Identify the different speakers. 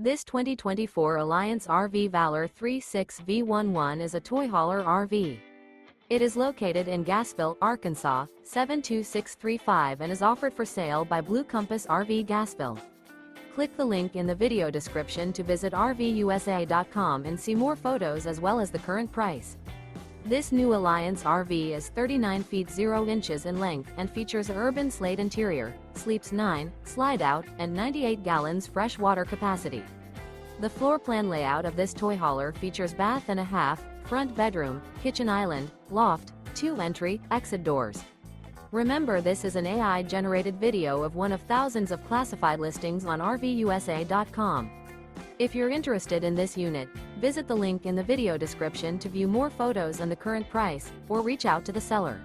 Speaker 1: This 2024 Alliance RV Valor 36V11 is a toy hauler RV. It is located in Gassville, Arkansas, 72635 and is offered for sale by Blue Compass RV Gassville. Click the link in the video description to visit RVUSA.com and see more photos as well as the current price. This new Alliance RV is 39 feet 0 inches in length and features an URBAN SLATE interior, sleeps 9, slide-out, and 98 gallons fresh water capacity. The floor plan layout of this toy hauler features bath and a half, front bedroom, kitchen island, loft, 2 entry, exit doors. Remember, this is an AI-generated video of one of thousands of classified listings on RVUSA.com. If you're interested in this unit, visit the link in the video description to view more photos and the current price, or reach out to the seller.